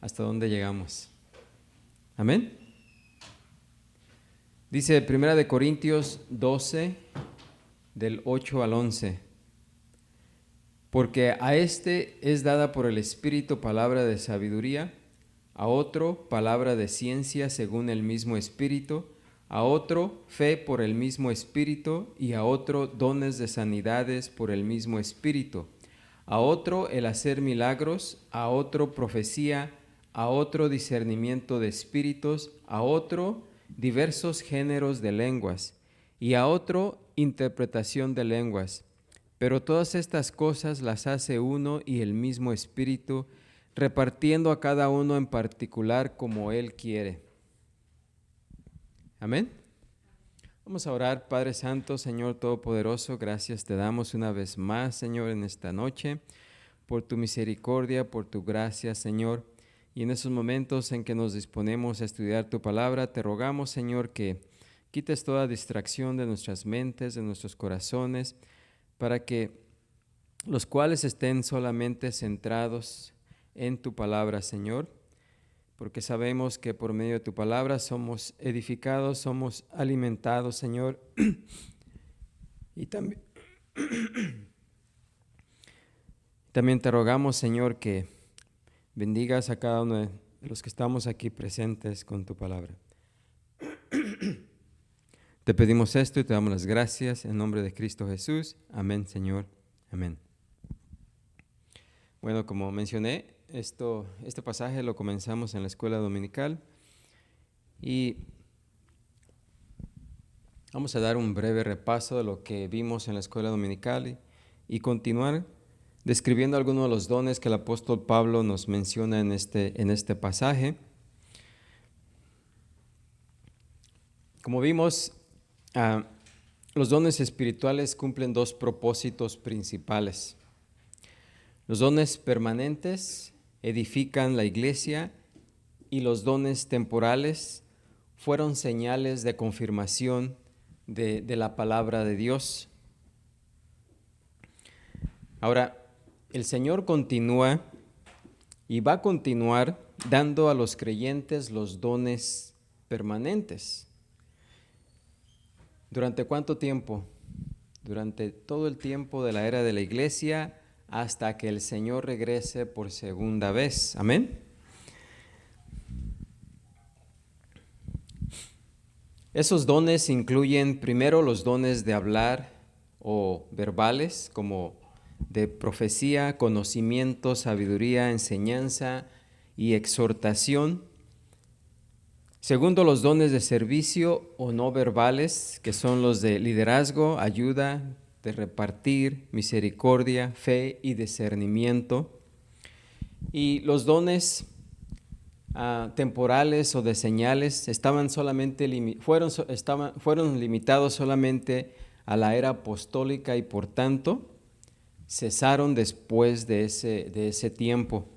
hasta dónde llegamos. Amén. Dice 1 Corintios 12, del 8 al 11. Porque a este es dada por el Espíritu palabra de sabiduría, a otro palabra de ciencia según el mismo Espíritu, a otro fe por el mismo Espíritu, y a otro dones de sanidades por el mismo Espíritu, a otro el hacer milagros, a otro profecía, a otro discernimiento de espíritus, a otro diversos géneros de lenguas, y a otro interpretación de lenguas. Pero todas estas cosas las hace uno y el mismo Espíritu, repartiendo a cada uno en particular como Él quiere. Amén. Vamos a orar. Padre Santo, Señor Todopoderoso, gracias te damos una vez más, Señor, en esta noche, por tu misericordia, por tu gracia, Señor. Y en esos momentos en que nos disponemos a estudiar tu palabra, te rogamos, Señor, que quites toda distracción de nuestras mentes, de nuestros corazones, para que los cuales estén solamente centrados en tu palabra, Señor, porque sabemos que por medio de tu palabra somos edificados, somos alimentados, Señor, y también te rogamos, Señor, que bendigas a cada uno de los que estamos aquí presentes con tu palabra. Te pedimos esto y te damos las gracias en nombre de Cristo Jesús. Amén, Señor. Amén. Bueno, como mencioné, este pasaje lo comenzamos en la escuela dominical y vamos a dar un breve repaso de lo que vimos en la escuela dominical y continuar describiendo algunos de los dones que el apóstol Pablo nos menciona en este pasaje. Como vimos, los dones espirituales cumplen dos propósitos principales. Los dones permanentes edifican la iglesia y los dones temporales fueron señales de confirmación de la palabra de Dios. Ahora, el Señor continúa y va a continuar dando a los creyentes los dones permanentes. ¿Durante cuánto tiempo? Durante todo el tiempo de la era de la iglesia, hasta que el Señor regrese por segunda vez. Amén. Esos dones incluyen primero los dones de hablar o verbales, como de profecía, conocimiento, sabiduría, enseñanza y exhortación. Segundo, los dones de servicio o no verbales, que son los de liderazgo, ayuda, de repartir, misericordia, fe y discernimiento. Y los dones temporales o de señales fueron limitados solamente a la era apostólica y por tanto cesaron después de ese tiempo.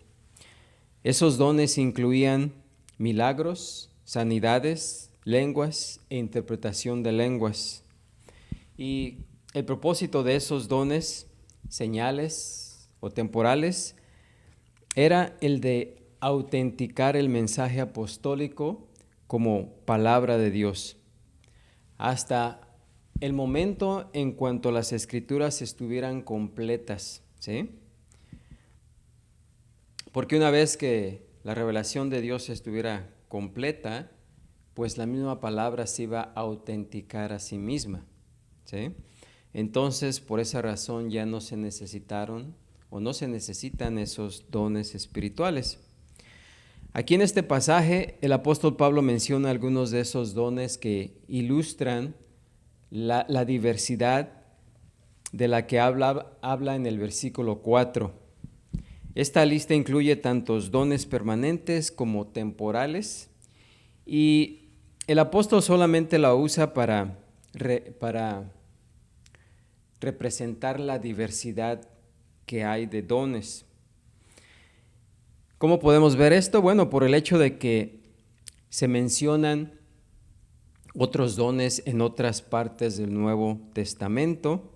Esos dones incluían milagros, sanidades, lenguas e interpretación de lenguas. Y el propósito de esos dones, señales o temporales, era el de autenticar el mensaje apostólico como palabra de Dios, hasta el momento en cuanto las escrituras estuvieran completas, ¿sí? Porque una vez que la revelación de Dios estuviera completa, pues la misma palabra se iba a autenticar a sí misma, ¿sí? Entonces, por esa razón ya no se necesitaron o no se necesitan esos dones espirituales. Aquí en este pasaje, el apóstol Pablo menciona algunos de esos dones que ilustran la diversidad de la que habla en el versículo 4. Esta lista incluye tantos dones permanentes como temporales y el apóstol solamente la usa para representar la diversidad que hay de dones. ¿Cómo podemos ver esto? Bueno, por el hecho de que se mencionan otros dones en otras partes del Nuevo Testamento.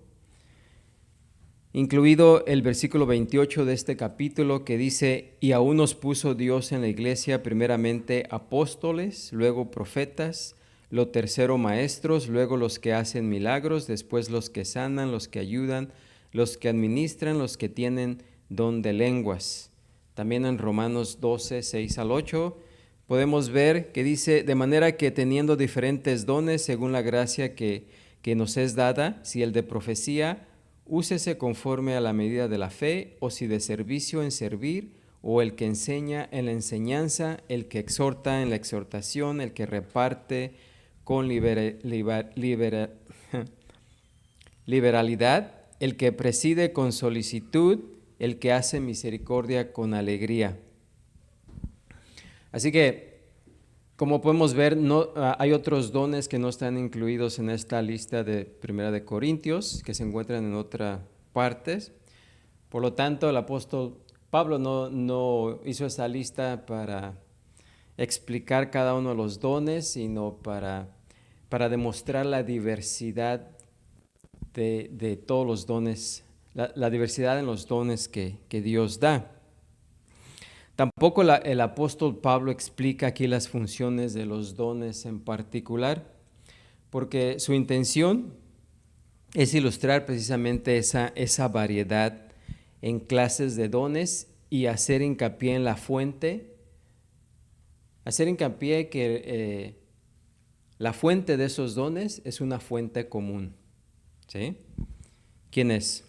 incluido el versículo 28 de este capítulo que dice, y aún nos puso Dios en la iglesia primeramente apóstoles, luego profetas, lo tercero maestros, luego los que hacen milagros, después los que sanan, los que ayudan, los que administran, los que tienen don de lenguas. También en Romanos 12, 6 al 8, podemos ver que dice, de manera que teniendo diferentes dones según la gracia que nos es dada, si el de profecía, úsese conforme a la medida de la fe, o si de servicio en servir, o el que enseña en la enseñanza, el que exhorta en la exhortación, el que reparte con liberalidad, el que preside con solicitud, el que hace misericordia con alegría. Así que, como podemos ver, hay otros dones que no están incluidos en esta lista de Primera de Corintios, que se encuentran en otras partes. Por lo tanto, el apóstol Pablo no hizo esa lista para explicar cada uno de los dones, sino para demostrar la diversidad de todos los dones, la diversidad en los dones que Dios da. Tampoco el apóstol Pablo explica aquí las funciones de los dones en particular, porque su intención es ilustrar precisamente esa variedad en clases de dones y hacer hincapié en la fuente, hacer hincapié que la fuente de esos dones es una fuente común. ¿Sí? ¿Quién es?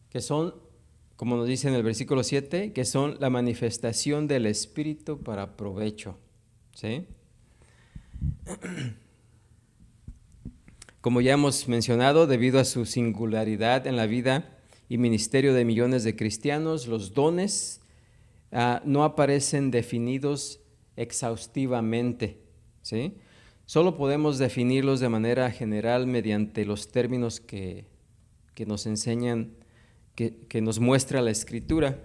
Que son, como nos dice en el versículo 7, que son la manifestación del Espíritu para provecho. ¿Sí? Como ya hemos mencionado, debido a su singularidad en la vida y ministerio de millones de cristianos, los dones no aparecen definidos exhaustivamente, ¿sí? Solo podemos definirlos de manera general mediante los términos que nos enseñan, que nos muestra la Escritura.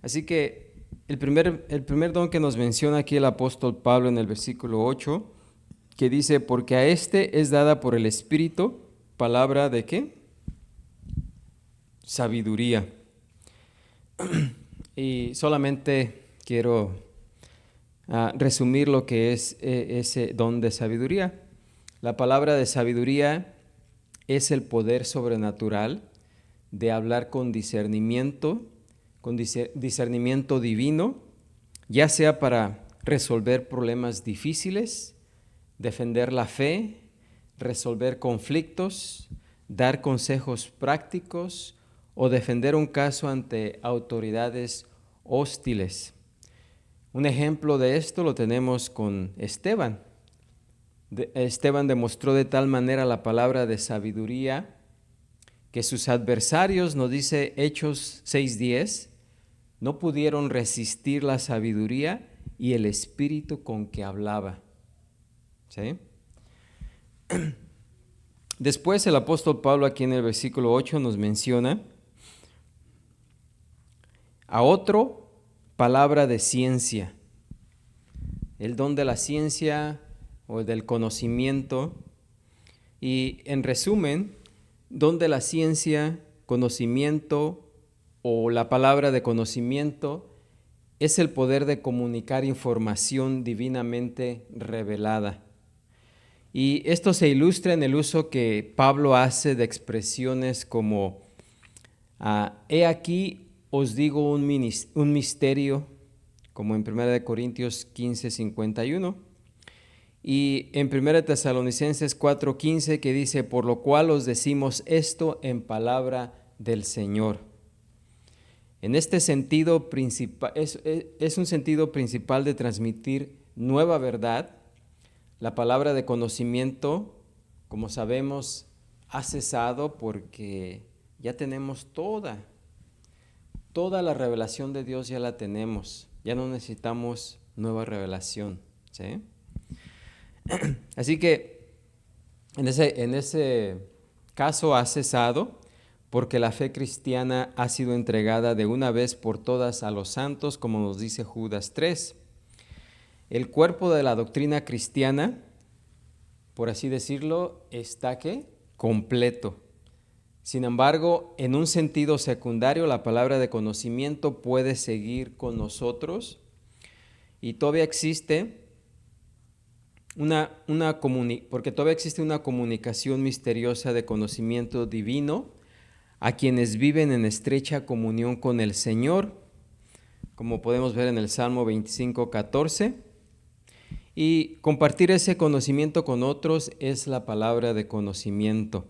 Así que el primer don que nos menciona aquí el apóstol Pablo en el versículo 8, que dice, porque a este es dada por el Espíritu, palabra de ¿qué? Sabiduría. Y solamente quiero resumir lo que es ese don de sabiduría. La palabra de sabiduría es el poder sobrenatural de hablar con discernimiento divino, ya sea para resolver problemas difíciles, defender la fe, resolver conflictos, dar consejos prácticos o defender un caso ante autoridades hostiles. Un ejemplo de esto lo tenemos con Esteban. Esteban demostró de tal manera la palabra de sabiduría que sus adversarios, nos dice Hechos 6:10, no pudieron resistir la sabiduría y el espíritu con que hablaba. ¿Sí? Después el apóstol Pablo aquí en el versículo 8 nos menciona a otro palabra de ciencia, el don de la ciencia o del conocimiento, y en resumen, don de la ciencia, conocimiento o la palabra de conocimiento es el poder de comunicar información divinamente revelada. Y esto se ilustra en el uso que Pablo hace de expresiones como he aquí os digo un misterio, como en 1 Corintios 15:51, y en 1 Tesalonicenses 4:15 que dice, por lo cual os decimos esto en palabra del Señor. En este sentido principal, es un sentido principal de transmitir nueva verdad. La palabra de conocimiento, como sabemos, ha cesado porque ya tenemos toda la revelación de Dios, ya la tenemos. Ya no necesitamos nueva revelación, ¿sí? Así que en ese caso ha cesado porque la fe cristiana ha sido entregada de una vez por todas a los santos, como nos dice Judas 3. El cuerpo de la doctrina cristiana, por así decirlo, está ¿qué? Completo. Sin embargo, en un sentido secundario, la palabra de conocimiento puede seguir con nosotros y todavía existe porque todavía existe una comunicación misteriosa de conocimiento divino a quienes viven en estrecha comunión con el Señor, como podemos ver en el Salmo 25:14. Y compartir ese conocimiento con otros es la palabra de conocimiento.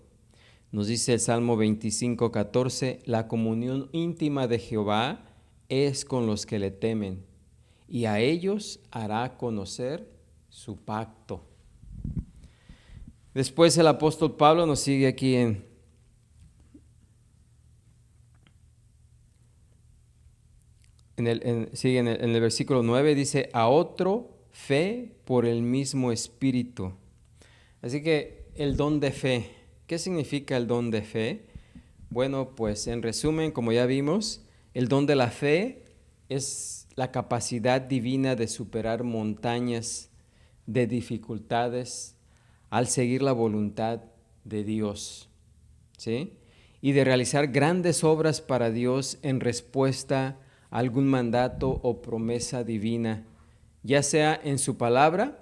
Nos dice el Salmo 25:14, la comunión íntima de Jehová es con los que le temen, y a ellos hará conocer su pacto. Después el apóstol Pablo nos sigue aquí en el versículo 9, dice, a otro fe por el mismo Espíritu. Así que el don de fe, ¿qué significa el don de fe? Bueno, pues en resumen, como ya vimos, el don de la fe es la capacidad divina de superar montañas de dificultades al seguir la voluntad de Dios, ¿sí? Y de realizar grandes obras para Dios en respuesta a algún mandato o promesa divina, ya sea en su palabra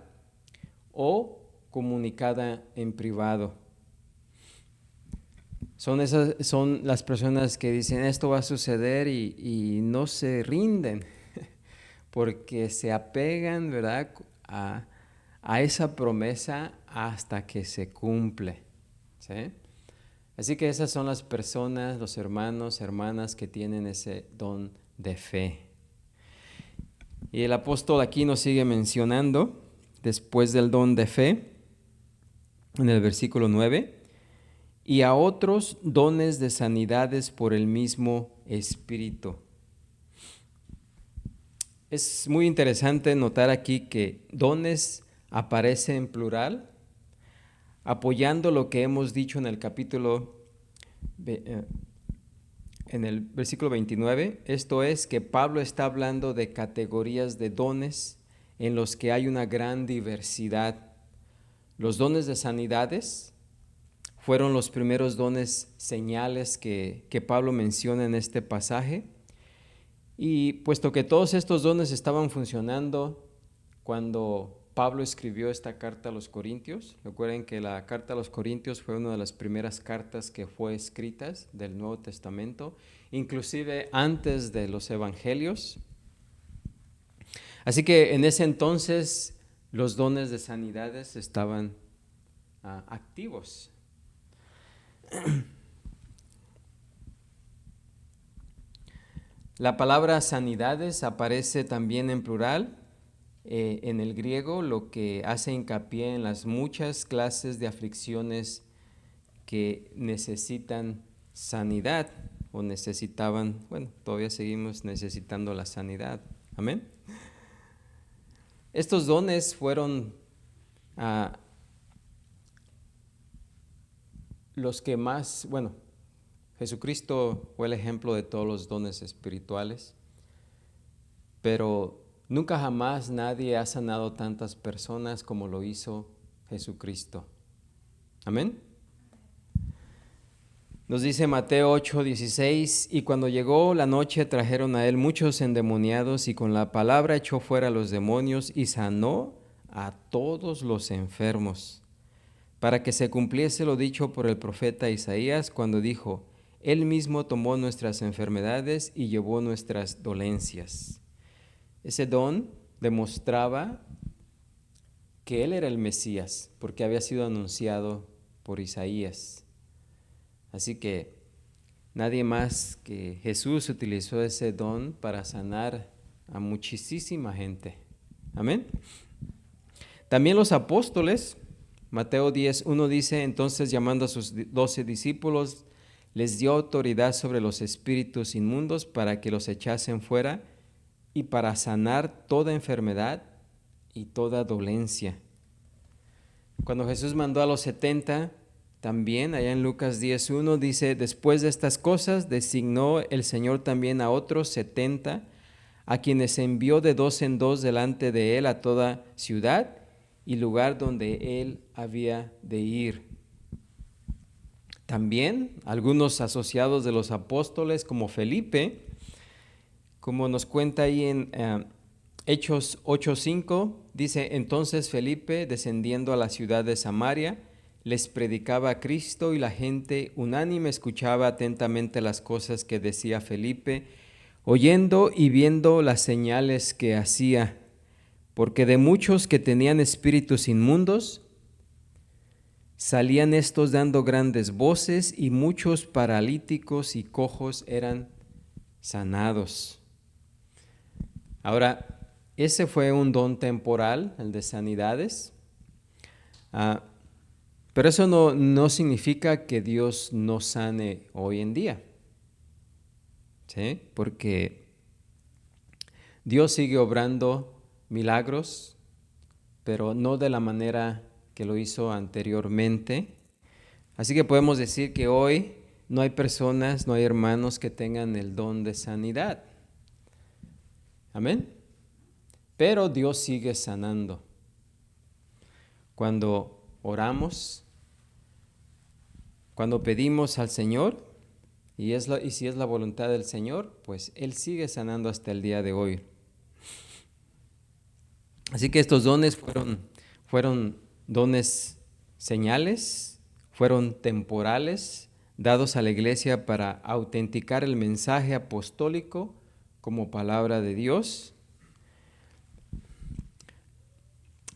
o comunicada en privado. Son las personas que dicen esto va a suceder y no se rinden porque se apegan, ¿verdad?, a esa promesa hasta que se cumple, ¿sí? Así que esas son las personas, los hermanos, hermanas que tienen ese don de fe. Y el apóstol aquí nos sigue mencionando, después del don de fe, en el versículo 9, y a otros dones de sanidades por el mismo Espíritu. Es muy interesante notar aquí que dones aparece en plural, apoyando lo que hemos dicho en el capítulo, en el versículo 29, esto es que Pablo está hablando de categorías de dones en los que hay una gran diversidad. Los dones de sanidades fueron los primeros dones señales que Pablo menciona en este pasaje. Y puesto que todos estos dones estaban funcionando cuando Pablo escribió esta carta a los Corintios, recuerden que la carta a los Corintios fue una de las primeras cartas que fue escritas del Nuevo Testamento, inclusive antes de los Evangelios. Así que en ese entonces los dones de sanidades estaban activos. La palabra sanidades aparece también en plural en el griego, lo que hace hincapié en las muchas clases de aflicciones que necesitan sanidad o necesitaban, bueno, todavía seguimos necesitando la sanidad. Amén. Estos dones fueron los que más, bueno, Jesucristo fue el ejemplo de todos los dones espirituales, pero nunca jamás nadie ha sanado tantas personas como lo hizo Jesucristo. Amén. Nos dice Mateo 8:16, y cuando llegó la noche trajeron a él muchos endemoniados y con la palabra echó fuera a los demonios y sanó a todos los enfermos, para que se cumpliese lo dicho por el profeta Isaías cuando dijo, Él mismo tomó nuestras enfermedades y llevó nuestras dolencias. Ese don demostraba que Él era el Mesías, porque había sido anunciado por Isaías. Así que nadie más que Jesús utilizó ese don para sanar a muchísima gente. Amén. También los apóstoles, Mateo 10:1 dice, entonces llamando a sus 12 discípulos, les dio autoridad sobre los espíritus inmundos para que los echasen fuera y para sanar toda enfermedad y toda dolencia. Cuando Jesús mandó a los 70, también allá en Lucas 10:1 dice, después de estas cosas designó el Señor también a otros 70, a quienes envió de 2 en 2 delante de él a toda ciudad y lugar donde él había de ir. También algunos asociados de los apóstoles como Felipe, como nos cuenta ahí en Hechos 8:5, dice, entonces Felipe, descendiendo a la ciudad de Samaria, les predicaba a Cristo y la gente unánime escuchaba atentamente las cosas que decía Felipe, oyendo y viendo las señales que hacía, porque de muchos que tenían espíritus inmundos, salían estos dando grandes voces y muchos paralíticos y cojos eran sanados. Ahora, ese fue un don temporal, el de sanidades, pero eso no significa que Dios no sane hoy en día, ¿sí? Porque Dios sigue obrando milagros, pero no de la manera que lo hizo anteriormente. Así que podemos decir que hoy no hay personas, no hay hermanos que tengan el don de sanidad. Amén. Pero Dios sigue sanando. Cuando oramos, cuando pedimos al Señor, y si es la voluntad del Señor, pues Él sigue sanando hasta el día de hoy. Así que estos dones fueron dones señales, fueron temporales, dados a la iglesia para autenticar el mensaje apostólico como palabra de Dios.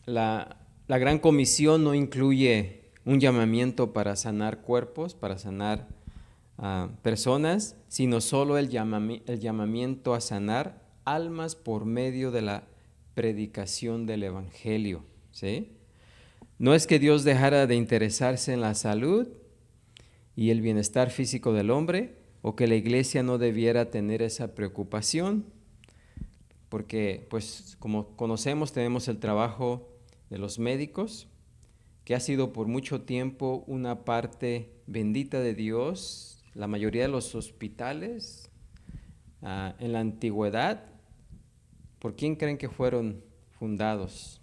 La Gran Comisión no incluye un llamamiento para sanar cuerpos, para sanar personas, sino solo el llamamiento a sanar almas por medio de la predicación del Evangelio, ¿sí? No es que Dios dejara de interesarse en la salud y el bienestar físico del hombre, o que la iglesia no debiera tener esa preocupación, porque pues como conocemos tenemos el trabajo de los médicos, que ha sido por mucho tiempo una parte bendita de Dios. La mayoría de los hospitales en la antigüedad, ¿por quién creen que fueron fundados?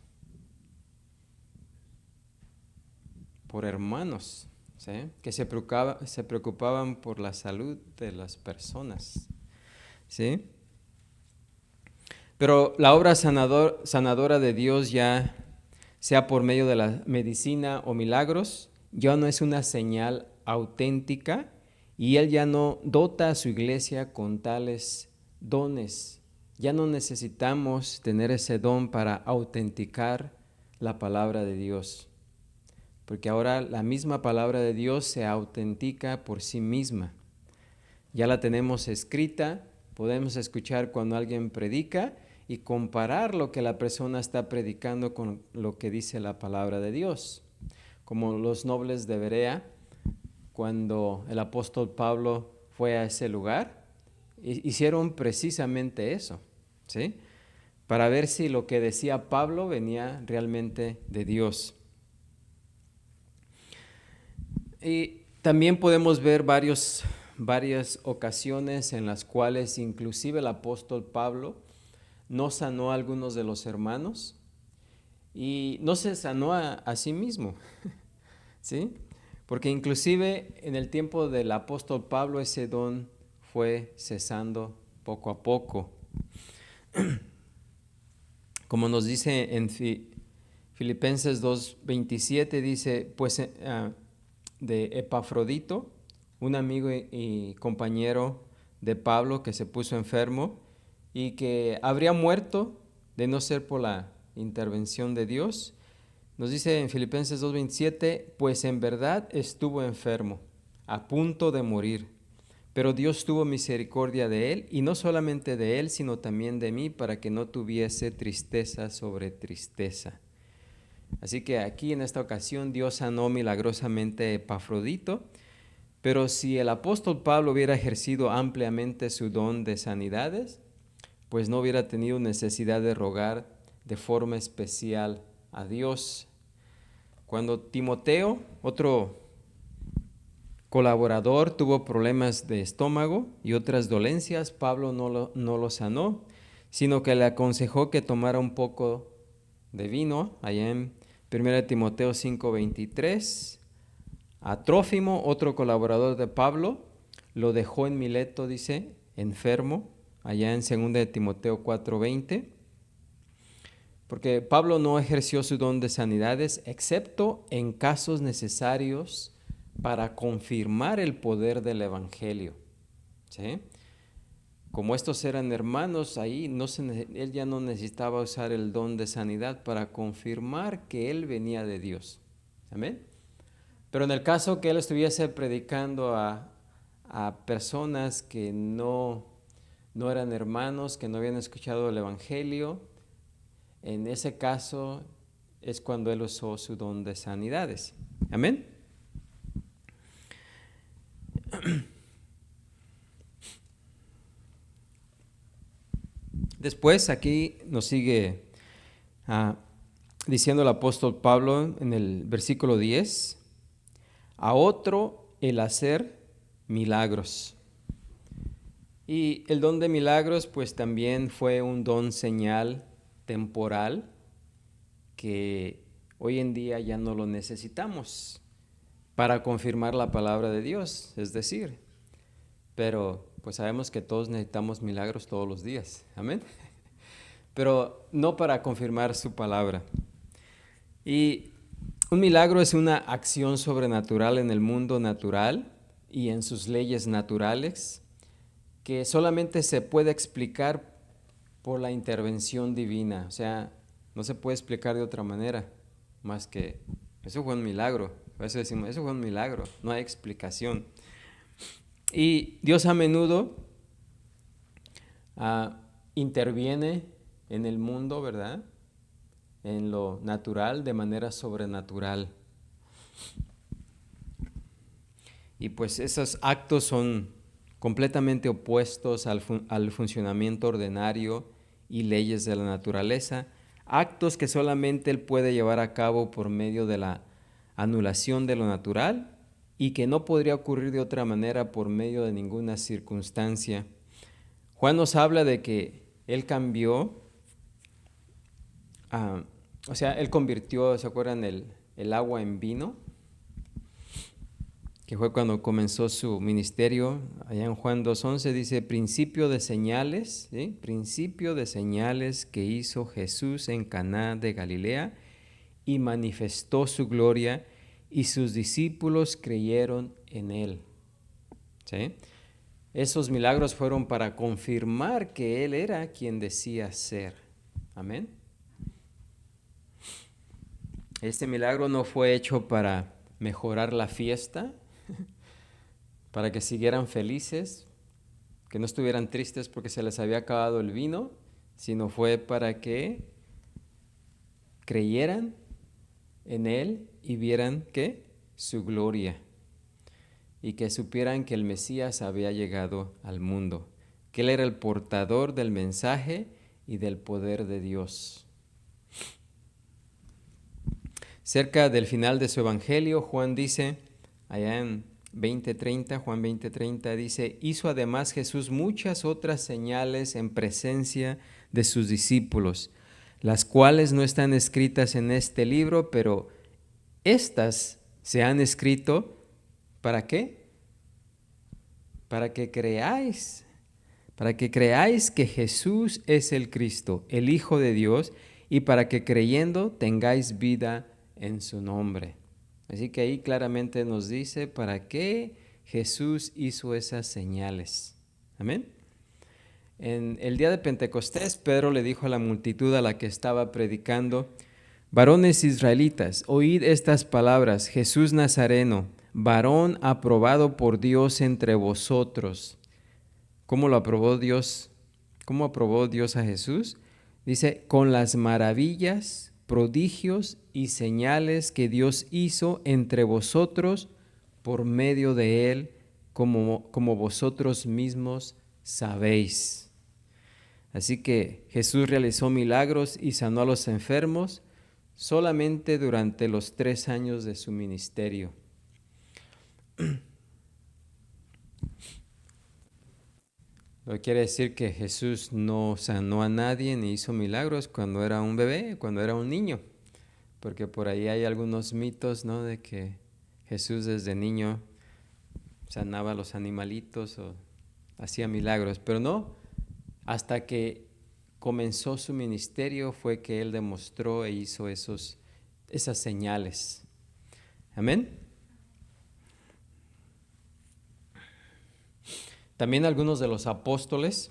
Por hermanos, ¿sí? Que se preocupaban por la salud de las personas, ¿sí? Pero la obra sanadora de Dios, ya sea por medio de la medicina o milagros, ya no es una señal auténtica, y Él ya no dota a su iglesia con tales dones. Ya no necesitamos tener ese don para autenticar la palabra de Dios, porque ahora la misma palabra de Dios se autentica por sí misma. Ya la tenemos escrita, podemos escuchar cuando alguien predica y comparar lo que la persona está predicando con lo que dice la palabra de Dios. Como los nobles de Berea, cuando el apóstol Pablo fue a ese lugar, hicieron precisamente eso, ¿sí? Para ver si lo que decía Pablo venía realmente de Dios. Y también podemos ver varias ocasiones en las cuales inclusive el apóstol Pablo no sanó a algunos de los hermanos y no se sanó a sí mismo, ¿sí? Porque inclusive en el tiempo del apóstol Pablo ese don fue cesando poco a poco. Como nos dice en Filipenses 2:27, dice, pues de Epafrodito, un amigo y compañero de Pablo que se puso enfermo y que habría muerto de no ser por la intervención de Dios. Nos dice en Filipenses 2:27, pues en verdad estuvo enfermo, a punto de morir, pero Dios tuvo misericordia de él, y no solamente de él, sino también de mí, para que no tuviese tristeza sobre tristeza. Así que aquí en esta ocasión Dios sanó milagrosamente a Epafrodito, pero si el apóstol Pablo hubiera ejercido ampliamente su don de sanidades, pues no hubiera tenido necesidad de rogar de forma especial a Dios. Cuando Timoteo, otro colaborador, tuvo problemas de estómago y otras dolencias, Pablo no lo sanó, sino que le aconsejó que tomara un poco de vino, allá en 1 Timoteo 5:23, A Trófimo, otro colaborador de Pablo, lo dejó en Mileto, dice, enfermo, allá en 2 de Timoteo 4:20, porque Pablo no ejerció su don de sanidades, excepto en casos necesarios para confirmar el poder del Evangelio. ¿Sí? Como estos eran hermanos, ahí él ya no necesitaba usar el don de sanidad para confirmar que él venía de Dios. Amén. Pero en el caso que él estuviese predicando a personas que no eran hermanos, que no habían escuchado el Evangelio, en ese caso es cuando él usó su don de sanidades. Amén. Después aquí nos sigue diciendo el apóstol Pablo en el versículo 10, a otro el hacer milagros. Y el don de milagros pues también fue un don señal temporal que hoy en día ya no lo necesitamos para confirmar la palabra de Dios, es decir, pero pues sabemos que todos necesitamos milagros todos los días, amén, pero no para confirmar su palabra. Y un milagro es una acción sobrenatural en el mundo natural y en sus leyes naturales que solamente se puede explicar por la intervención divina, o sea, no se puede explicar de otra manera más que eso fue un milagro. Por eso decimos, eso fue un milagro, no hay explicación. Y Dios a menudo interviene en el mundo, ¿verdad? En lo natural, de manera sobrenatural. Y pues esos actos son completamente opuestos al funcionamiento ordinario y leyes de la naturaleza, actos que solamente Él puede llevar a cabo por medio de la anulación de lo natural y que no podría ocurrir de otra manera por medio de ninguna circunstancia. Juan nos habla de que Él cambió, Él convirtió, ¿se acuerdan? El agua en vino, que fue cuando comenzó su ministerio. Allá en Juan 2:11 dice, principio de señales, ¿sí? Principio de señales que hizo Jesús en Caná de Galilea y manifestó su gloria y sus discípulos creyeron en él. ¿Sí? Esos milagros fueron para confirmar que él era quien decía ser. Amén. Este milagro no fue hecho para mejorar la fiesta, para que siguieran felices, que no estuvieran tristes porque se les había acabado el vino, sino fue para que creyeran en Él y vieran ¿qué? Su gloria, y que supieran que el Mesías había llegado al mundo, que Él era el portador del mensaje y del poder de Dios. Cerca del final de su evangelio, Juan dice, allá en 20:30, Juan 20:30 dice, hizo además Jesús muchas otras señales en presencia de sus discípulos, las cuales no están escritas en este libro, pero estas se han escrito, ¿para qué? Para que creáis que Jesús es el Cristo, el Hijo de Dios, y para que creyendo tengáis vida en su nombre. Así que ahí claramente nos dice para qué Jesús hizo esas señales. Amén. En el día de Pentecostés, Pedro le dijo a la multitud a la que estaba predicando, varones israelitas, oíd estas palabras, Jesús Nazareno, varón aprobado por Dios entre vosotros. ¿Cómo lo aprobó Dios? ¿Cómo aprobó Dios a Jesús? Dice, con las maravillas, prodigios y señales que Dios hizo entre vosotros por medio de Él, como vosotros mismos sabéis. Así que Jesús realizó milagros y sanó a los enfermos solamente durante los 3 años de su ministerio. Lo que quiere decir que Jesús no sanó a nadie ni hizo milagros cuando era un bebé, cuando era un niño, porque por ahí hay algunos mitos, ¿no? De que Jesús desde niño sanaba a los animalitos o hacía milagros, pero no, hasta que comenzó su ministerio fue que él demostró e hizo esas señales. Amén. También algunos de los apóstoles,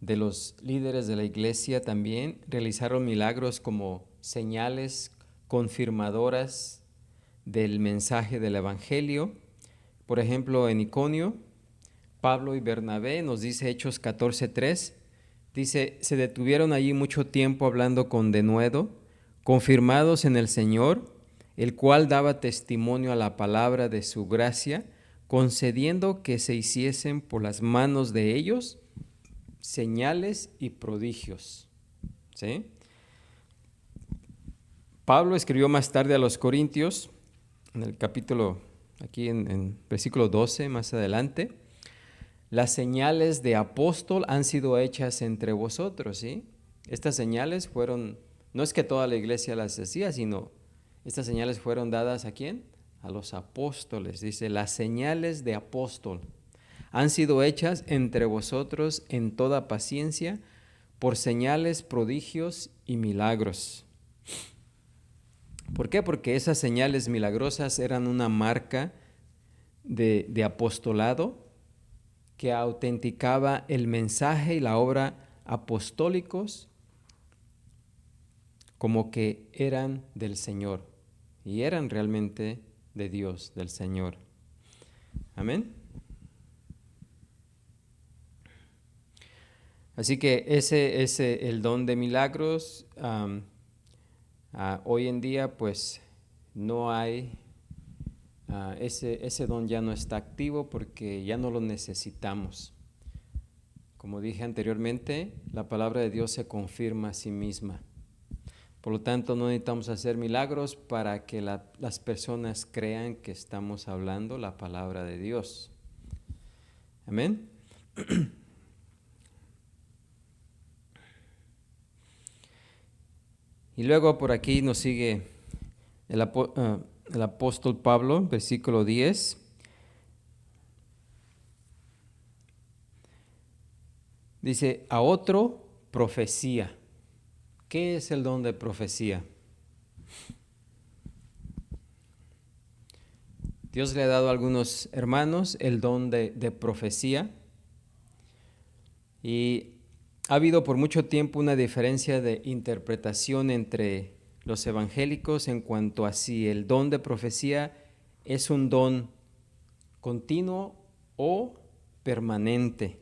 de los líderes de la iglesia también realizaron milagros como señales confirmadoras del mensaje del evangelio. Por ejemplo, en Iconio, Pablo y Bernabé, nos dice Hechos 14:3, dice, se detuvieron allí mucho tiempo hablando con denuedo, confirmados en el Señor, el cual daba testimonio a la palabra de su gracia, concediendo que se hiciesen por las manos de ellos señales y prodigios. ¿Sí? Pablo escribió más tarde a los Corintios, en el capítulo, aquí en versículo 12, más adelante, las señales de apóstol han sido hechas entre vosotros, ¿sí? Estas señales fueron, no es que toda la iglesia las hacía, sino estas señales fueron dadas ¿a quién? A los apóstoles. Dice, las señales de apóstol han sido hechas entre vosotros en toda paciencia por señales, prodigios y milagros. ¿Por qué? Porque esas señales milagrosas eran una marca de apostolado que autenticaba el mensaje y la obra apostólicos como que eran del Señor y eran realmente de Dios, del Señor. Amén. Así que ese el don de milagros, hoy en día pues no hay, ese don ya no está activo porque ya no lo necesitamos. Como dije anteriormente, la palabra de Dios se confirma a sí misma. Por lo tanto, no necesitamos hacer milagros para que las personas crean que estamos hablando la palabra de Dios. Amén. Y luego por aquí nos sigue el apóstol Pablo, versículo 10. Dice, a otro profecía. ¿Qué es el don de profecía? Dios le ha dado a algunos hermanos el don de profecía y ha habido por mucho tiempo una diferencia de interpretación entre los evangélicos en cuanto a si el don de profecía es un don continuo o permanente,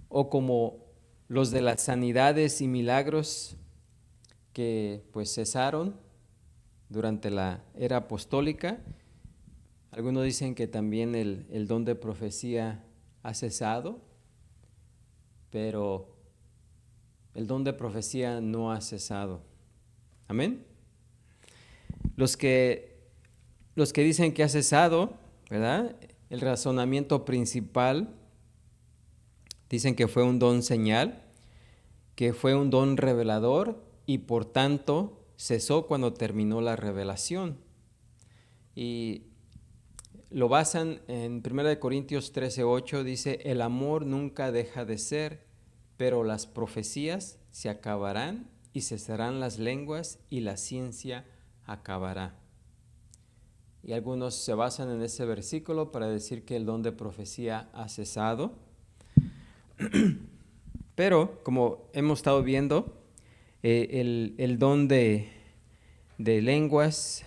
o como los de las sanidades y milagros que pues cesaron durante la era apostólica. Algunos dicen que también el don de profecía ha cesado, pero el don de profecía no ha cesado. Amén. Los que dicen que ha cesado, ¿verdad? El razonamiento principal, dicen que fue un don señal, que fue un don revelador y por tanto cesó cuando terminó la revelación. Y lo basan en 1 Corintios 13:8, dice, el amor nunca deja de ser, pero las profecías se acabarán y cesarán las lenguas y la ciencia acabará. Y algunos se basan en ese versículo para decir que el don de profecía ha cesado. Pero, como hemos estado viendo, el don de lenguas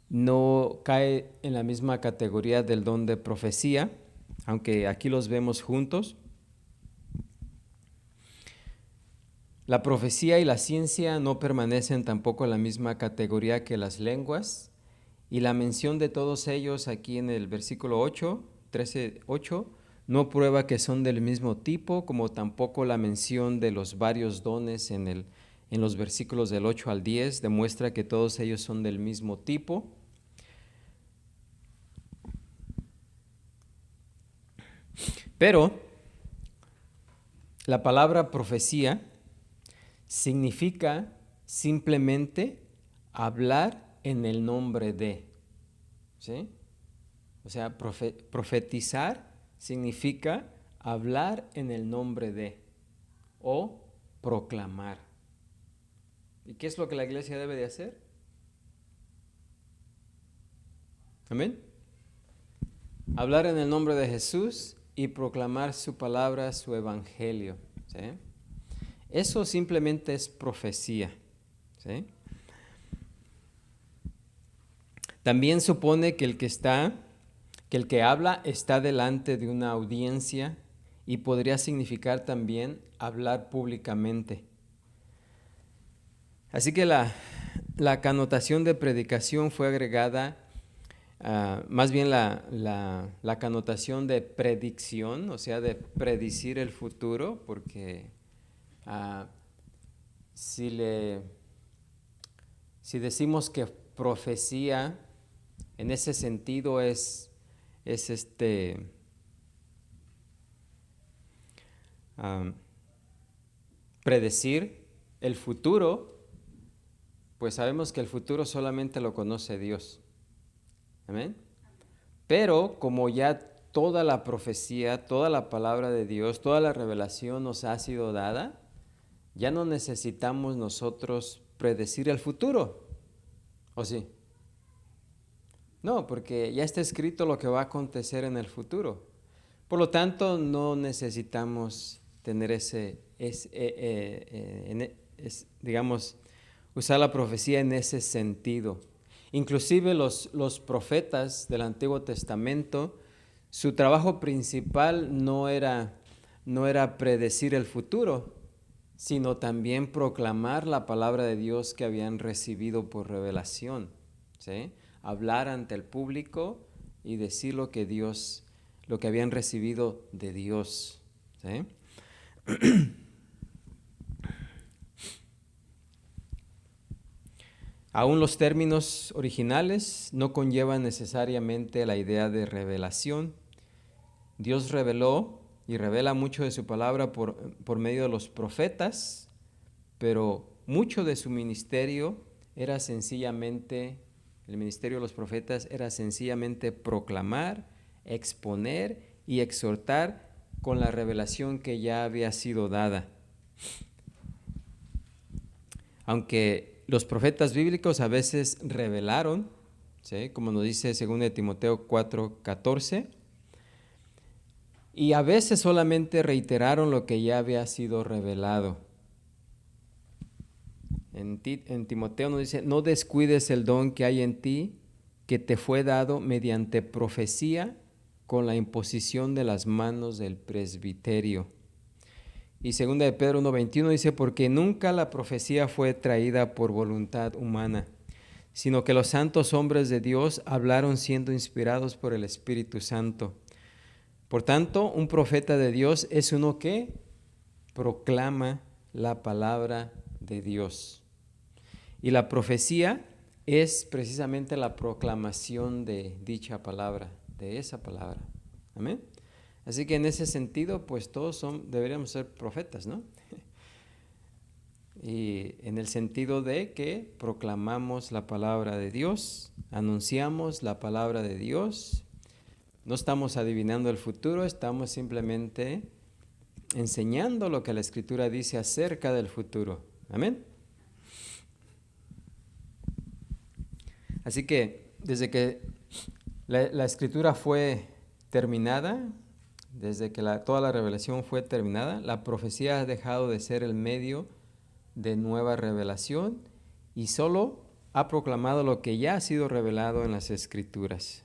no cae en la misma categoría del don de profecía, aunque aquí los vemos juntos. La profecía y la ciencia no permanecen tampoco en la misma categoría que las lenguas, y la mención de todos ellos aquí en el versículo 13:8, no prueba que son del mismo tipo, como tampoco la mención de los varios dones en los versículos del 8 al 10 demuestra que todos ellos son del mismo tipo. Pero la palabra profecía significa simplemente hablar en el nombre de, ¿sí? O sea, profetizar significa hablar en el nombre de o proclamar. ¿Y qué es lo que la iglesia debe de hacer? Amén. Hablar en el nombre de Jesús y proclamar su palabra, su evangelio, ¿sí? Eso simplemente es profecía, ¿sí? También supone que el que habla está delante de una audiencia y podría significar también hablar públicamente. Así que la connotación de predicación fue agregada, más bien la connotación de predicción, o sea, de predecir el futuro, porque si decimos que profecía, en ese sentido es predecir el futuro, pues sabemos que el futuro solamente lo conoce Dios. Amén. Pero como ya toda la profecía, toda la palabra de Dios, toda la revelación nos ha sido dada, ya no necesitamos nosotros predecir el futuro. ¿O sí? No, porque ya está escrito lo que va a acontecer en el futuro. Por lo tanto, no necesitamos tener digamos, usar la profecía en ese sentido. Inclusive los profetas del Antiguo Testamento, su trabajo principal no era predecir el futuro, sino también proclamar la palabra de Dios que habían recibido por revelación, ¿sí? Hablar ante el público y decir lo que habían recibido de Dios, ¿sí? Aún los términos originales no conllevan necesariamente la idea de revelación. Dios reveló y revela mucho de su palabra por medio de los profetas, pero mucho de su ministerio era sencillamente, el ministerio de los profetas era sencillamente proclamar, exponer y exhortar con la revelación que ya había sido dada. Aunque los profetas bíblicos a veces revelaron, ¿sí?, como nos dice 2 Timoteo 4:14, y a veces solamente reiteraron lo que ya había sido revelado. En Timoteo nos dice: no descuides el don que hay en ti, que te fue dado mediante profecía con la imposición de las manos del presbiterio. Y 2 de Pedro 1:21 dice: porque nunca la profecía fue traída por voluntad humana, sino que los santos hombres de Dios hablaron siendo inspirados por el Espíritu Santo. Por tanto, un profeta de Dios es uno que proclama la palabra de Dios. Y la profecía es precisamente la proclamación de dicha palabra, de esa palabra. Amén. Así que en ese sentido, pues todos deberíamos ser profetas, ¿no? Y en el sentido de que proclamamos la palabra de Dios, anunciamos la palabra de Dios. No estamos adivinando el futuro, estamos simplemente enseñando lo que la Escritura dice acerca del futuro. Amén. Así que desde que la Escritura fue terminada, desde que toda la revelación fue terminada, la profecía ha dejado de ser el medio de nueva revelación y solo ha proclamado lo que ya ha sido revelado en las Escrituras.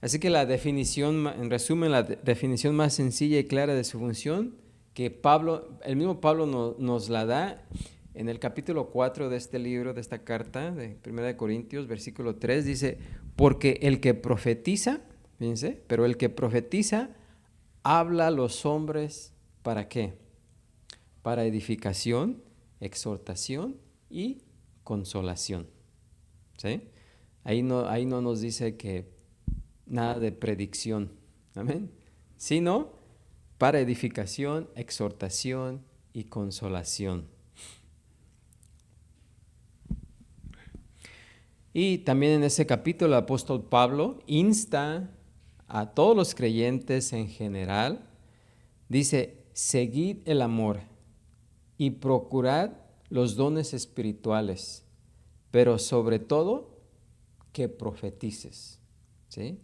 Así que la definición, en resumen, la definición más sencilla y clara de su función, que el mismo Pablo nos la da en el capítulo 4 de este libro, de esta carta de 1 Corintios, versículo 3, dice: porque el que profetiza, fíjense, pero el que profetiza habla a los hombres, ¿para qué? Para edificación, exhortación y consolación. ¿Sí? Ahí no nos dice que nada de predicción, amén, sino para edificación, exhortación y consolación. Y también en ese capítulo el apóstol Pablo insta a todos los creyentes en general, dice, seguid el amor y procurad los dones espirituales, pero sobre todo que profetices, ¿sí?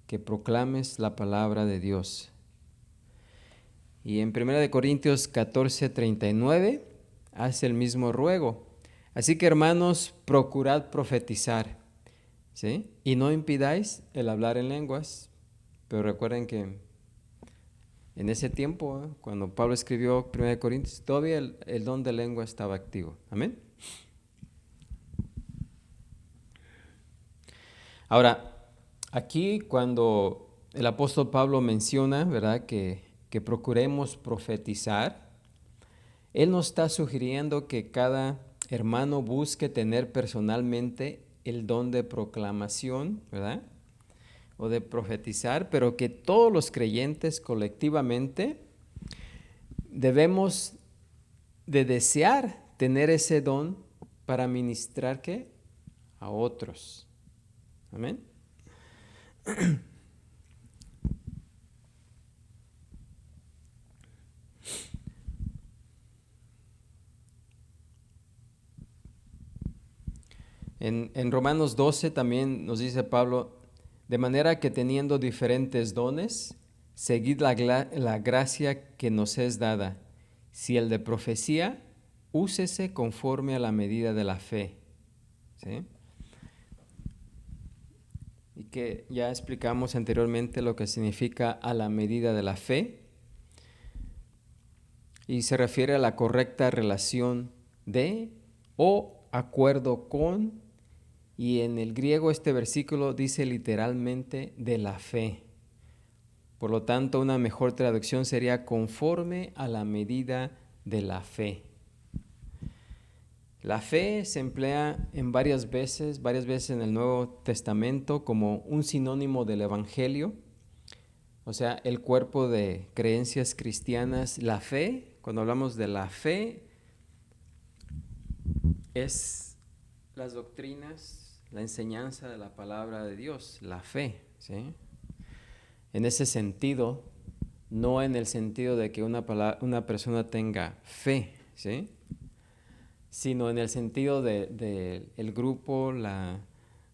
Que proclames la palabra de Dios. Y en 1 Corintios 14:39 hace el mismo ruego. Así que hermanos, procurad profetizar, ¿sí? Y no impidáis el hablar en lenguas. Pero recuerden que en ese tiempo, cuando Pablo escribió 1 Corintios, todavía el don de lengua estaba activo. Amén. Ahora, aquí cuando el apóstol Pablo menciona, ¿verdad?, que procuremos profetizar, él nos está sugiriendo que cada hermano busque tener personalmente el don de proclamación, ¿verdad?, o de profetizar, pero que todos los creyentes colectivamente debemos de desear tener ese don para ministrar, ¿qué?, a otros. Amén. En Romanos 12 también nos dice Pablo, de manera que teniendo diferentes dones, seguid la gracia que nos es dada. Si el de profecía, úsese conforme a la medida de la fe. ¿Sí? Y que ya explicamos anteriormente lo que significa a la medida de la fe. Y se refiere a la correcta relación de o acuerdo con. Y en el griego este versículo dice literalmente de la fe. Por lo tanto, una mejor traducción sería conforme a la medida de la fe. La fe se emplea en varias veces en el Nuevo Testamento como un sinónimo del Evangelio. O sea, el cuerpo de creencias cristianas, la fe, cuando hablamos de la fe, es las doctrinas, la enseñanza de la palabra de Dios, la fe, ¿sí? En ese sentido, no en el sentido de que una persona tenga fe, ¿sí?, sino en el sentido de el grupo,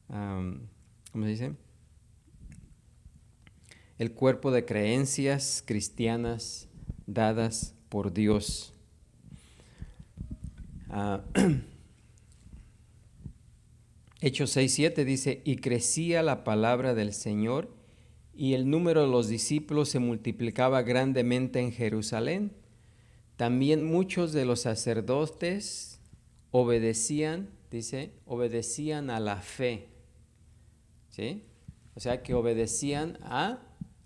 ¿cómo se dice?, el cuerpo de creencias cristianas dadas por Dios. Hechos 6:7 dice, y crecía la palabra del Señor, y el número de los discípulos se multiplicaba grandemente en Jerusalén. También muchos de los sacerdotes obedecían, dice, obedecían a la fe, ¿sí? O sea, que obedecían a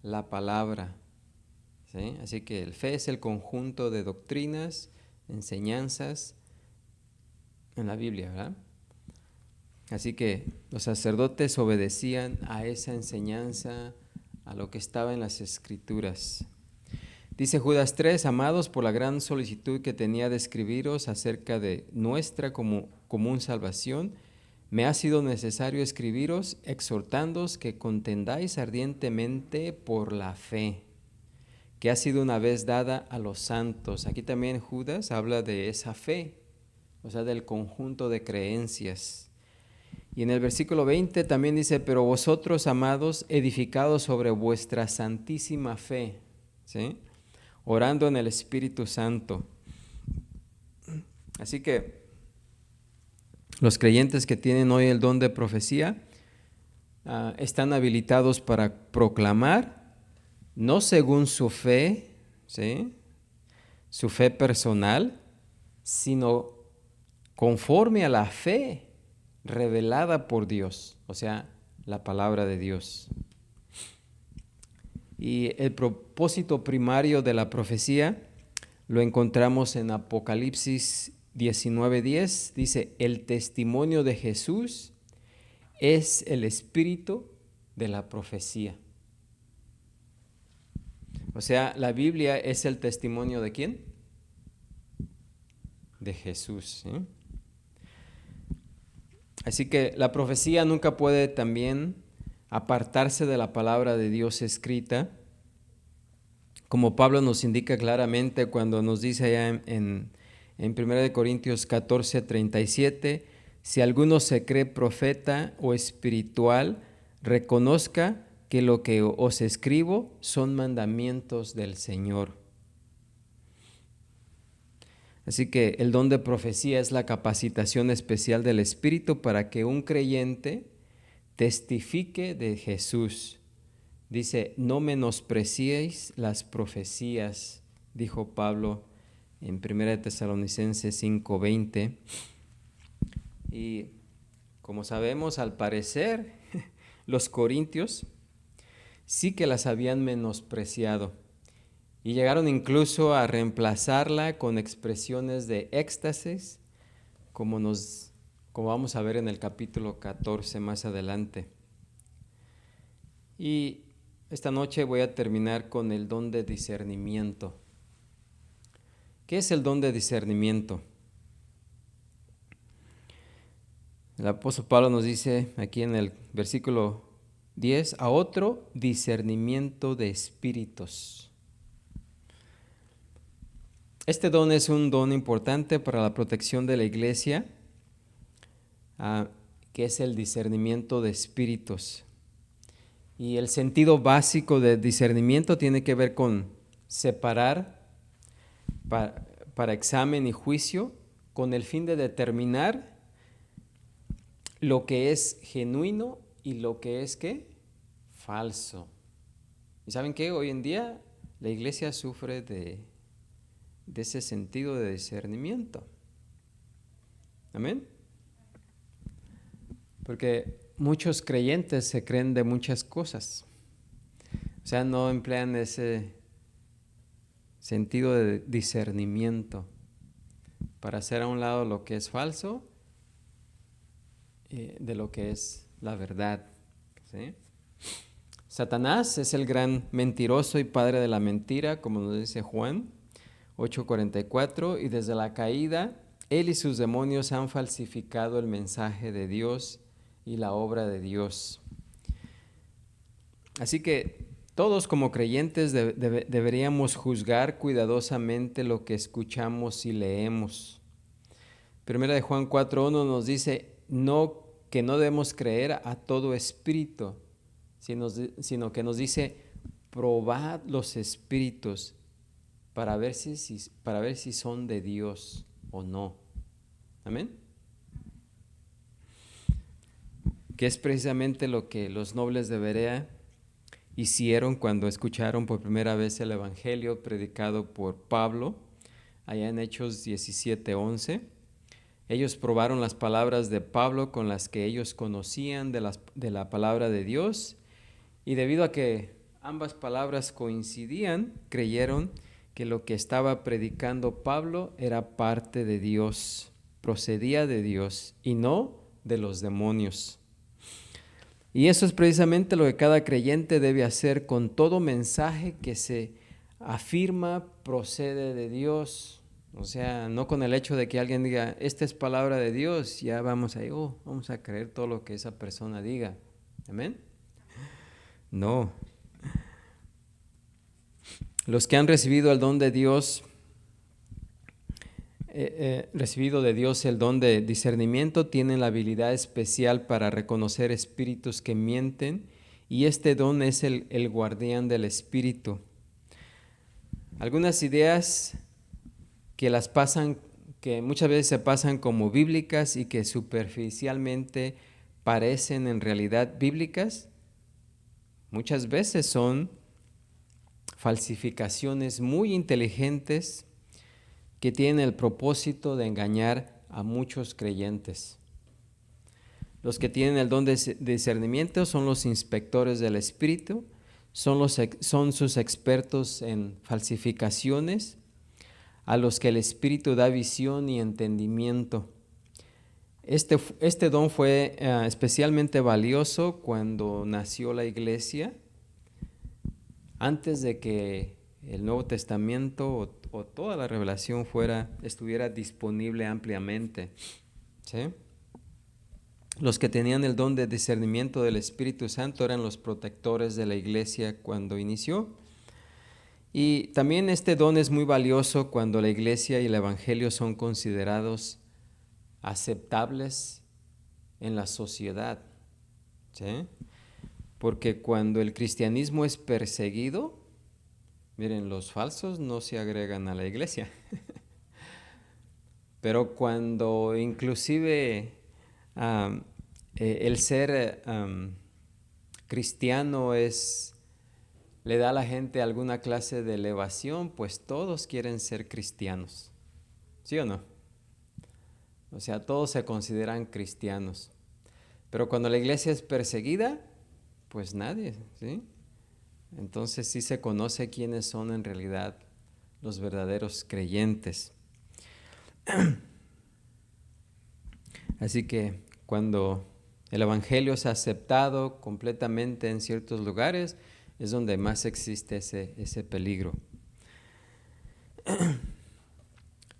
la palabra, ¿sí? Así que el fe es el conjunto de doctrinas, enseñanzas en la Biblia, ¿verdad? Así que los sacerdotes obedecían a esa enseñanza, a lo que estaba en las Escrituras. Dice Judas 3, amados, por la gran solicitud que tenía de escribiros acerca de nuestra común salvación, me ha sido necesario escribiros exhortándoos que contendáis ardientemente por la fe, que ha sido una vez dada a los santos. Aquí también Judas habla de esa fe, o sea, del conjunto de creencias. Y en el versículo 20 también dice, pero vosotros, amados, edificados sobre vuestra santísima fe, ¿sí?, orando en el Espíritu Santo. Así que los creyentes que tienen hoy el don de profecía están habilitados para proclamar, no según su fe, ¿sí?, su fe personal, sino conforme a la fe revelada por Dios, o sea, la palabra de Dios. Y el propósito primario de la profecía lo encontramos en Apocalipsis 19:10. Dice, el testimonio de Jesús es el espíritu de la profecía. O sea, la Biblia es el testimonio ¿de quién? De Jesús, ¿sí? Así que la profecía nunca puede también apartarse de la palabra de Dios escrita, como Pablo nos indica claramente cuando nos dice allá en 1 Corintios 14:37, si alguno se cree profeta o espiritual, reconozca que lo que os escribo son mandamientos del Señor. Así que el don de profecía es la capacitación especial del Espíritu para que un creyente testifique de Jesús. Dice, no menospreciéis las profecías, dijo Pablo en 1 Tesalonicenses 5:20. Y como sabemos, al parecer, los corintios sí que las habían menospreciado y llegaron incluso a reemplazarla con expresiones de éxtasis, como vamos a ver en el capítulo 14 más adelante. Y esta noche voy a terminar con el don de discernimiento. ¿Qué es el don de discernimiento? El apóstol Pablo nos dice aquí en el versículo 10, a otro discernimiento de espíritus. Este don es un don importante para la protección de la iglesia, que es el discernimiento de espíritus. Y el sentido básico de discernimiento tiene que ver con separar para examen y juicio, con el fin de determinar lo que es genuino y lo que es ¿qué? Falso. ¿Y saben qué? Hoy en día la iglesia sufre de ese sentido de discernimiento. Amén. Porque muchos creyentes se creen de muchas cosas. O sea, no emplean ese sentido de discernimiento para hacer a un lado lo que es falso de lo que es la verdad. ¿Sí? Satanás es el gran mentiroso y padre de la mentira, como nos dice Juan 8:44, y desde la caída, él y sus demonios han falsificado el mensaje de Dios y la obra de Dios. Así que todos como creyentes deberíamos juzgar cuidadosamente lo que escuchamos y leemos. Primera de Juan 4:1 nos dice que no debemos creer a todo espíritu, sino que nos dice, probad los espíritus para ver si son de Dios o no. Amén. Que es precisamente lo que los nobles de Berea hicieron cuando escucharon por primera vez el evangelio predicado por Pablo, allá en Hechos 17:11. Ellos probaron las palabras de Pablo con las que ellos conocían de la palabra de Dios, y debido a que ambas palabras coincidían, creyeron que lo que estaba predicando Pablo era parte de Dios, procedía de Dios y no de los demonios. Y eso es precisamente lo que cada creyente debe hacer con todo mensaje que se afirma procede de Dios. O sea, no con el hecho de que alguien diga, esta es palabra de Dios, ya vamos a creer todo lo que esa persona diga. ¿Amén? No. Los que han recibido el don de Dios, recibido de Dios el don de discernimiento, tienen la habilidad especial para reconocer espíritus que mienten, y este don es el guardián del espíritu. Algunas ideas que muchas veces se pasan como bíblicas y que superficialmente parecen en realidad bíblicas, muchas veces son falsificaciones muy inteligentes que tienen el propósito de engañar a muchos creyentes. Los que tienen el don de discernimiento son los inspectores del espíritu, son sus expertos en falsificaciones, a los que el espíritu da visión y entendimiento. Este don fue especialmente valioso cuando nació la iglesia, antes de que el Nuevo Testamento o toda la revelación estuviera disponible ampliamente. ¿Sí? Los que tenían el don de discernimiento del Espíritu Santo eran los protectores de la iglesia cuando inició. Y también este don es muy valioso cuando la iglesia y el evangelio son considerados aceptables en la sociedad, ¿sí? Porque cuando el cristianismo es perseguido, miren, los falsos no se agregan a la iglesia. Pero cuando inclusive el ser cristiano le da a la gente alguna clase de elevación, pues todos quieren ser cristianos. ¿Sí o no? O sea, todos se consideran cristianos. Pero cuando la iglesia es perseguida, pues nadie, ¿sí? Entonces sí se conoce quiénes son en realidad los verdaderos creyentes. Así que cuando el evangelio es aceptado completamente en ciertos lugares, es donde más existe ese peligro.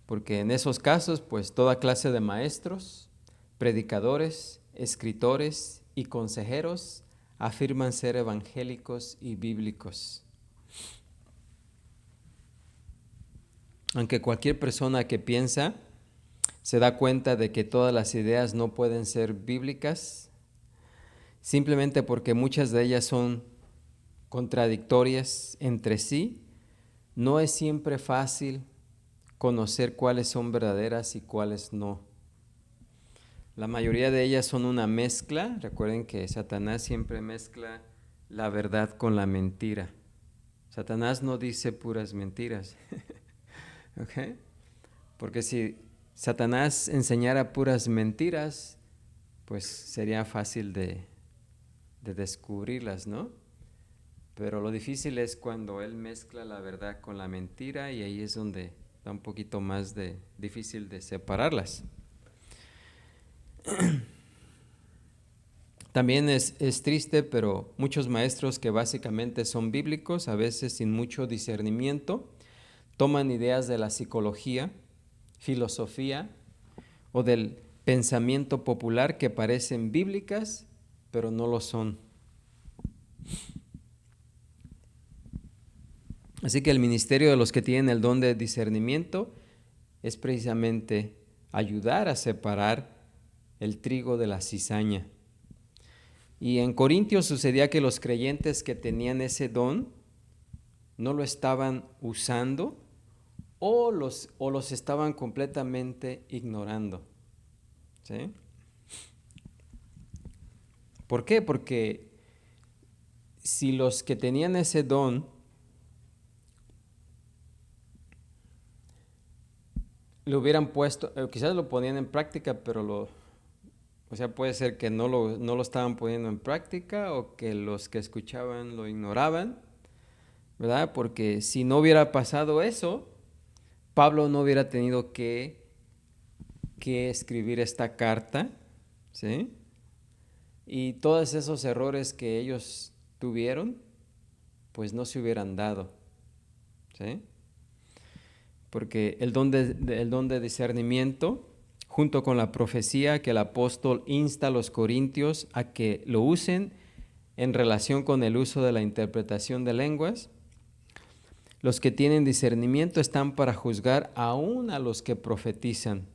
Porque en esos casos, pues toda clase de maestros, predicadores, escritores y consejeros afirman ser evangélicos y bíblicos. Aunque cualquier persona que piensa se da cuenta de que todas las ideas no pueden ser bíblicas, simplemente porque muchas de ellas son contradictorias entre sí, no es siempre fácil conocer cuáles son verdaderas y cuáles no. La mayoría de ellas son una mezcla. Recuerden que Satanás siempre mezcla la verdad con la mentira. Satanás no dice puras mentiras. ¿Ok? Porque si Satanás enseñara puras mentiras, pues sería fácil de descubrirlas, ¿no? Pero lo difícil es cuando él mezcla la verdad con la mentira, y ahí es donde da un poquito más difícil de separarlas. También es triste, pero muchos maestros que básicamente son bíblicos, a veces sin mucho discernimiento, toman ideas de la psicología, filosofía o del pensamiento popular que parecen bíblicas, pero no lo son. Así que el ministerio de los que tienen el don de discernimiento es precisamente ayudar a separar el trigo de la cizaña. Y en Corintios sucedía que los creyentes que tenían ese don no lo estaban usando o los estaban completamente ignorando. ¿Sí? ¿Por qué? Porque si los que tenían ese don lo hubieran puesto, quizás lo ponían en práctica, pero o sea, puede ser que no lo estaban poniendo en práctica, o que los que escuchaban lo ignoraban, ¿verdad? Porque si no hubiera pasado eso, Pablo no hubiera tenido que escribir esta carta, ¿sí? Y todos esos errores que ellos tuvieron, pues no se hubieran dado, ¿sí? Porque el don de discernimiento, junto con la profecía que el apóstol insta a los corintios a que lo usen en relación con el uso de la interpretación de lenguas, los que tienen discernimiento están para juzgar aún a los que profetizan.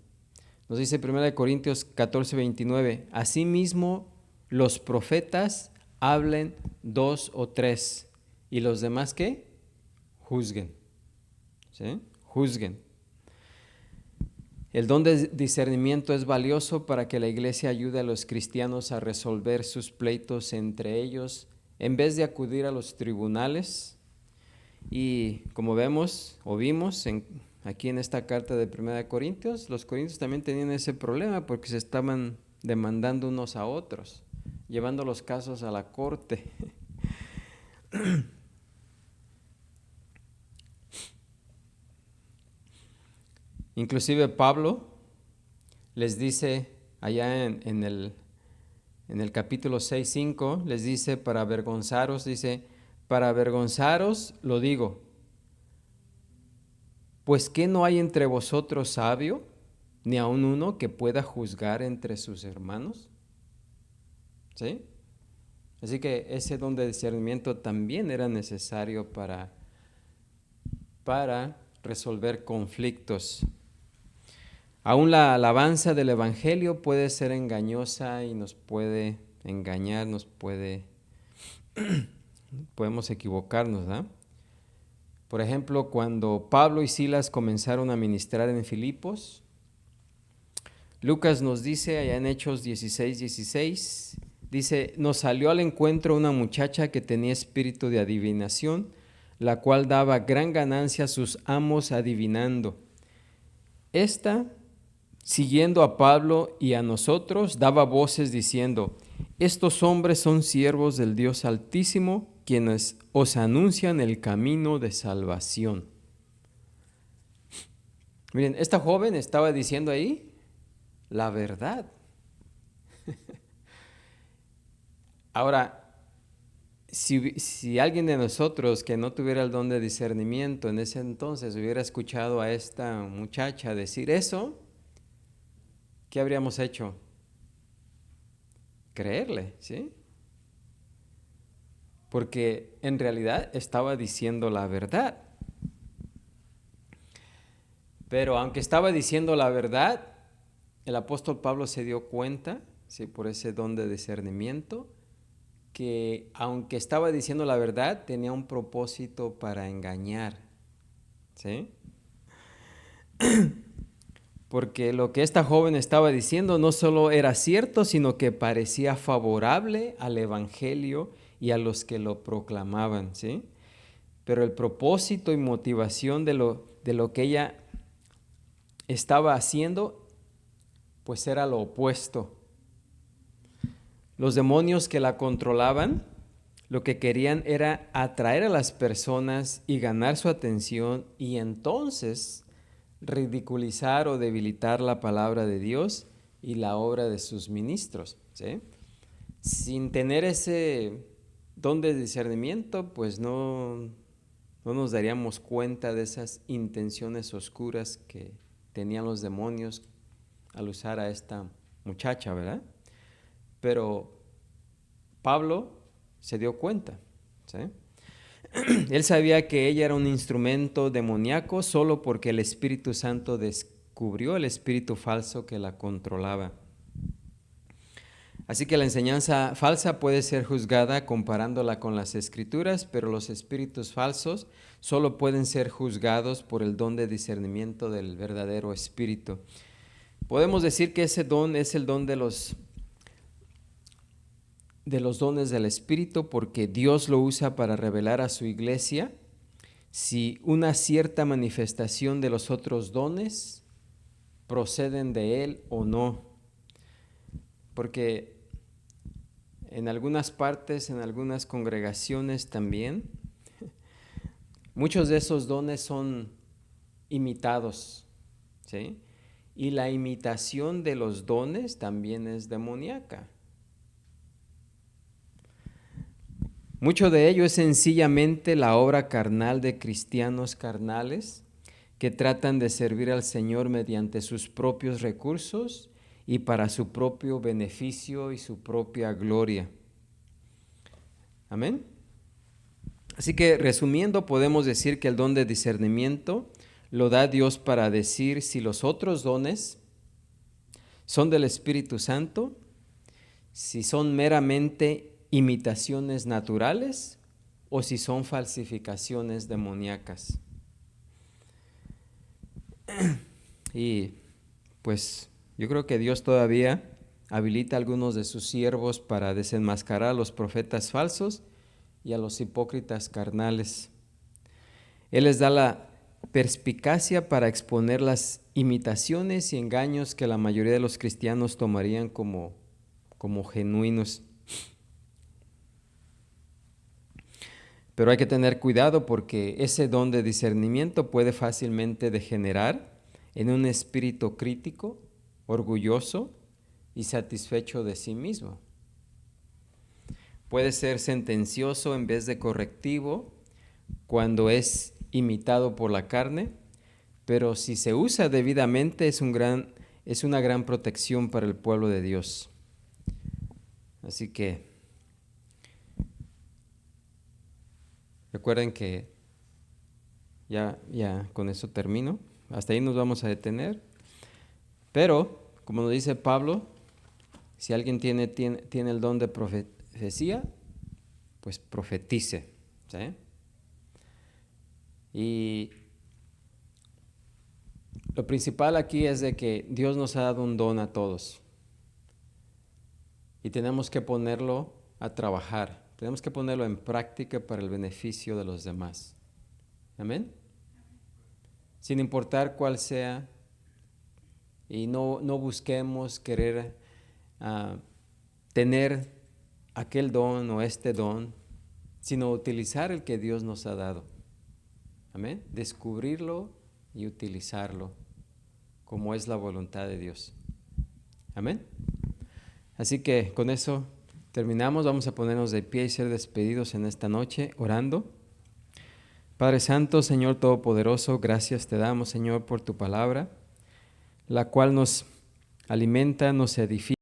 Nos dice 1 Corintios 14:29, asimismo los profetas hablen 2 o 3, y los demás ¿qué? Juzguen. ¿Sí? Juzguen. El don de discernimiento es valioso para que la iglesia ayude a los cristianos a resolver sus pleitos entre ellos en vez de acudir a los tribunales. Y como vemos o vimos aquí en esta carta de 1 Corintios, los corintios también tenían ese problema porque se estaban demandando unos a otros, llevando los casos a la corte. Inclusive Pablo les dice allá en el capítulo 6:5, les dice, para avergonzaros, lo digo, pues ¿qué no hay entre vosotros sabio, ni aun uno que pueda juzgar entre sus hermanos? ¿sí? Así que ese don de discernimiento también era necesario para resolver conflictos. Aún la alabanza del Evangelio puede ser engañosa y nos puede engañar, podemos equivocarnos, ¿no? Por ejemplo, cuando Pablo y Silas comenzaron a ministrar en Filipos, Lucas nos dice allá en Hechos 16:16, dice, nos salió al encuentro una muchacha que tenía espíritu de adivinación, la cual daba gran ganancia a sus amos adivinando. Esta, siguiendo a Pablo y a nosotros, daba voces diciendo, estos hombres son siervos del Dios Altísimo, quienes os anuncian el camino de salvación. Miren, esta joven estaba diciendo ahí la verdad. Ahora, si alguien de nosotros que no tuviera el don de discernimiento en ese entonces hubiera escuchado a esta muchacha decir eso, ¿qué habríamos hecho? Creerle, ¿sí? Porque en realidad estaba diciendo la verdad. Pero aunque estaba diciendo la verdad, el apóstol Pablo se dio cuenta, ¿sí?, por ese don de discernimiento, que aunque estaba diciendo la verdad, tenía un propósito para engañar, ¿sí? Porque lo que esta joven estaba diciendo no solo era cierto, sino que parecía favorable al Evangelio y a los que lo proclamaban, ¿sí? Pero el propósito y motivación de lo que ella estaba haciendo, pues era lo opuesto. Los demonios que la controlaban, lo que querían era atraer a las personas y ganar su atención y entonces ridiculizar o debilitar la palabra de Dios y la obra de sus ministros, ¿sí? Sin tener ese don de discernimiento, pues no nos daríamos cuenta de esas intenciones oscuras que tenían los demonios al usar a esta muchacha, ¿verdad? Pero Pablo se dio cuenta, ¿sí? Él sabía que ella era un instrumento demoníaco solo porque el Espíritu Santo descubrió el espíritu falso que la controlaba. Así que la enseñanza falsa puede ser juzgada comparándola con las Escrituras, pero los espíritus falsos solo pueden ser juzgados por el don de discernimiento del verdadero Espíritu. Podemos decir que ese don es el don de los dones del Espíritu porque Dios lo usa para revelar a su iglesia si una cierta manifestación de los otros dones proceden de Él o no. Porque en algunas partes, en algunas congregaciones también, muchos de esos dones son imitados, ¿sí? Y la imitación de los dones también es demoníaca. Mucho de ello es sencillamente la obra carnal de cristianos carnales que tratan de servir al Señor mediante sus propios recursos y para su propio beneficio y su propia gloria. Amén. Así que resumiendo, podemos decir que el don de discernimiento lo da Dios para decir si los otros dones son del Espíritu Santo, si son meramente imitaciones naturales o si son falsificaciones demoníacas. Y pues yo creo que Dios todavía habilita a algunos de sus siervos para desenmascarar a los profetas falsos y a los hipócritas carnales. Él les da la perspicacia para exponer las imitaciones y engaños que la mayoría de los cristianos tomarían como genuinos. Pero hay que tener cuidado porque ese don de discernimiento puede fácilmente degenerar en un espíritu crítico, orgulloso y satisfecho de sí mismo. Puede ser sentencioso en vez de correctivo cuando es imitado por la carne, pero si se usa debidamente es una gran protección para el pueblo de Dios. Así que recuerden que ya con eso termino. Hasta ahí nos vamos a detener. Pero, como nos dice Pablo, si alguien tiene el don de profecía, pues profetice. ¿Sí? Y lo principal aquí es de que Dios nos ha dado un don a todos. Y tenemos que ponerlo a trabajar. Tenemos que ponerlo en práctica para el beneficio de los demás. Amén. Sin importar cuál sea. Y no busquemos querer tener aquel don o este don, sino utilizar el que Dios nos ha dado. Amén. Descubrirlo y utilizarlo como es la voluntad de Dios. Amén. Así que con eso terminamos. Vamos a ponernos de pie y ser despedidos en esta noche orando. Padre Santo, Señor Todopoderoso, gracias te damos, Señor, por tu palabra, la cual nos alimenta, nos edifica.